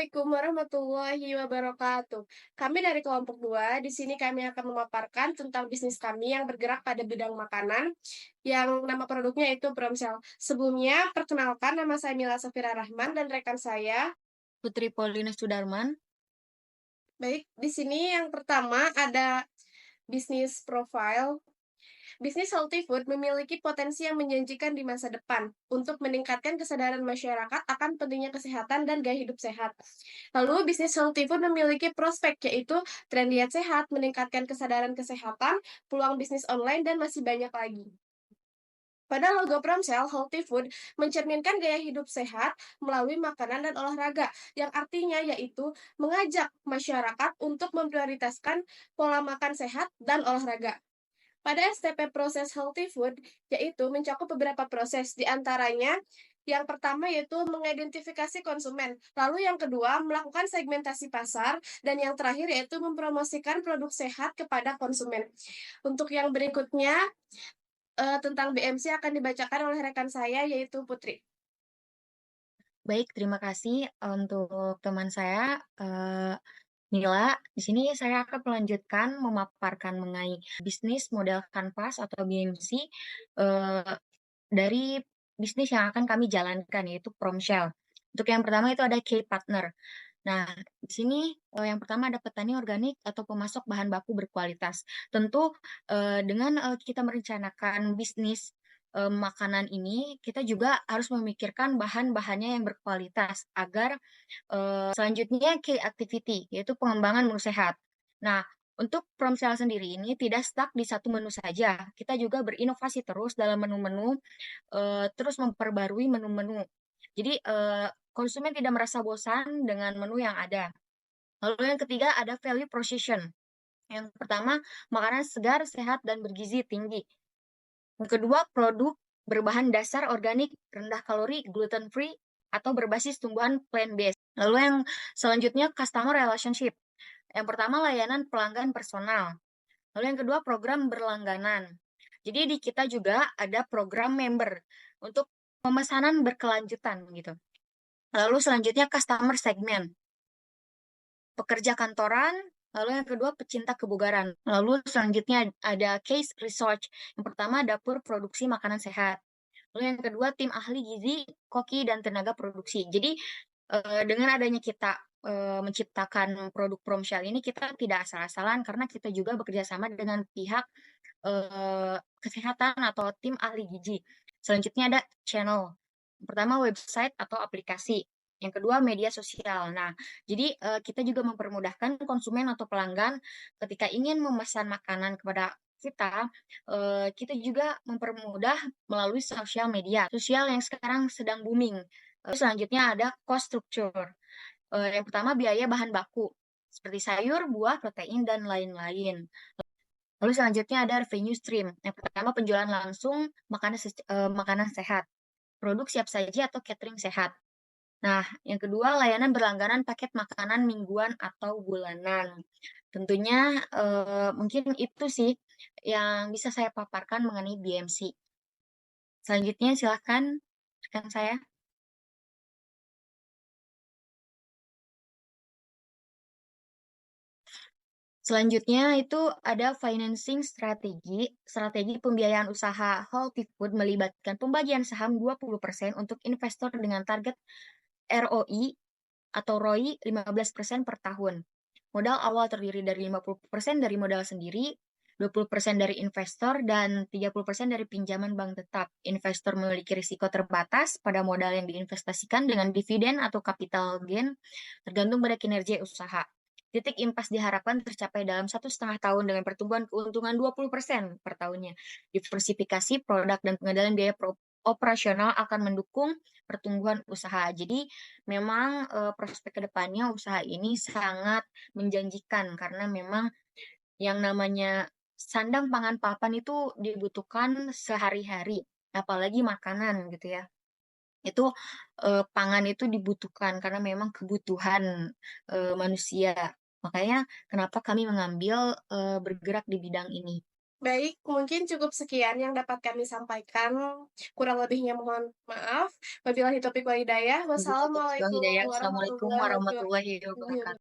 Assalamualaikum warahmatullahi wabarakatuh. Kami dari kelompok 2. Di sini kami akan memaparkan tentang bisnis kami yang bergerak pada bidang makanan, yang nama produknya itu Bromsel. Sebelumnya, perkenalkan nama saya Mila Safira Rahman dan rekan saya. Putri Paulina Sudarman. Baik, di sini yang pertama ada bisnis profile. Bisnis healthy food memiliki potensi yang menjanjikan di masa depan untuk meningkatkan kesadaran masyarakat akan pentingnya kesehatan dan gaya hidup sehat. Lalu, bisnis healthy food memiliki prospek yaitu tren diet sehat, meningkatkan kesadaran kesehatan, peluang bisnis online, dan masih banyak lagi. Pada logo Promsel, healthy food mencerminkan gaya hidup sehat melalui makanan dan olahraga, yang artinya yaitu mengajak masyarakat untuk memprioritaskan pola makan sehat dan olahraga. Pada STP proses healthy food, yaitu mencakup beberapa proses, di antaranya yang pertama yaitu mengidentifikasi konsumen, lalu yang kedua melakukan segmentasi pasar, dan yang terakhir yaitu mempromosikan produk sehat kepada konsumen. Untuk yang berikutnya, tentang BMC akan dibacakan oleh rekan saya yaitu Putri. Baik, terima kasih untuk teman saya, Nila. Di sini saya akan melanjutkan memaparkan mengenai bisnis model kanvas atau BMC, dari bisnis yang akan kami jalankan, yaitu Promshell. Untuk yang pertama itu ada key partner. Nah, di sini, yang pertama ada petani organik atau pemasok bahan baku berkualitas. Tentu, dengan, kita merencanakan bisnis, makanan ini, kita juga harus memikirkan bahan-bahannya yang berkualitas agar, selanjutnya key activity, yaitu pengembangan menu sehat. Nah, untuk Promsel sendiri ini tidak stuck di satu menu saja, kita juga berinovasi terus dalam menu-menu, terus memperbarui menu-menu. Jadi, konsumen tidak merasa bosan dengan menu yang ada. Lalu yang ketiga ada value proposition. Yang pertama, makanan segar, sehat, dan bergizi tinggi. Yang kedua, produk berbahan dasar organik, rendah kalori, gluten free, atau berbasis tumbuhan plant based. Lalu yang selanjutnya customer relationship. Yang pertama, layanan pelanggan personal. Lalu yang kedua, program berlangganan. Jadi di kita juga ada program member untuk pemesanan berkelanjutan gitu. Lalu selanjutnya customer segment, pekerja kantoran, lalu yang kedua pecinta kebugaran. Lalu selanjutnya ada case research. Yang pertama dapur produksi makanan sehat. Lalu yang kedua tim ahli gizi, koki dan tenaga produksi. Jadi dengan adanya kita menciptakan produk Promshell ini kita tidak asal-asalan karena kita juga bekerja sama dengan pihak kesehatan atau tim ahli gizi. Selanjutnya ada channel. Pertama website atau aplikasi. Yang kedua media sosial. Nah, jadi kita juga mempermudahkan konsumen atau pelanggan ketika ingin memesan makanan kepada kita, kita juga mempermudah melalui sosial media. Sosial yang sekarang sedang booming. Selanjutnya ada cost structure. Yang pertama biaya bahan baku seperti sayur, buah, protein dan lain-lain. Lalu selanjutnya ada revenue stream. Yang pertama penjualan langsung makanan sehat, produk siap saji atau catering sehat. Nah, yang kedua layanan berlangganan paket makanan mingguan atau bulanan. Tentunya mungkin itu sih yang bisa saya paparkan mengenai BMC. Selanjutnya silakan rekan saya. Selanjutnya itu ada financing strategi. Strategi pembiayaan usaha healthy food melibatkan pembagian saham 20% untuk investor dengan target ROI atau ROI 15% per tahun. Modal awal terdiri dari 50% dari modal sendiri, 20% dari investor, dan 30% dari pinjaman bank tetap. Investor memiliki risiko terbatas pada modal yang diinvestasikan dengan dividen atau capital gain tergantung pada kinerja usaha. Titik impas diharapkan tercapai dalam 1,5 tahun dengan pertumbuhan keuntungan 20% per tahunnya. Diversifikasi produk dan pengendalian biaya operasional akan mendukung pertumbuhan usaha. Jadi memang prospek kedepannya usaha ini sangat menjanjikan karena memang yang namanya sandang pangan papan itu dibutuhkan sehari-hari, apalagi makanan gitu ya. Itu pangan itu dibutuhkan karena memang kebutuhan manusia. Makanya kenapa kami mengambil bergerak di bidang ini. Baik, mungkin cukup sekian yang dapat kami sampaikan. Kurang lebihnya mohon maaf. Wabillahi taufiq wal hidayah. Wabillahi taufiq wal Wassalamualaikum hidayah. Assalamualaikum warahmatullahi warahmatullahi wabarakatuh. wabarakatuh.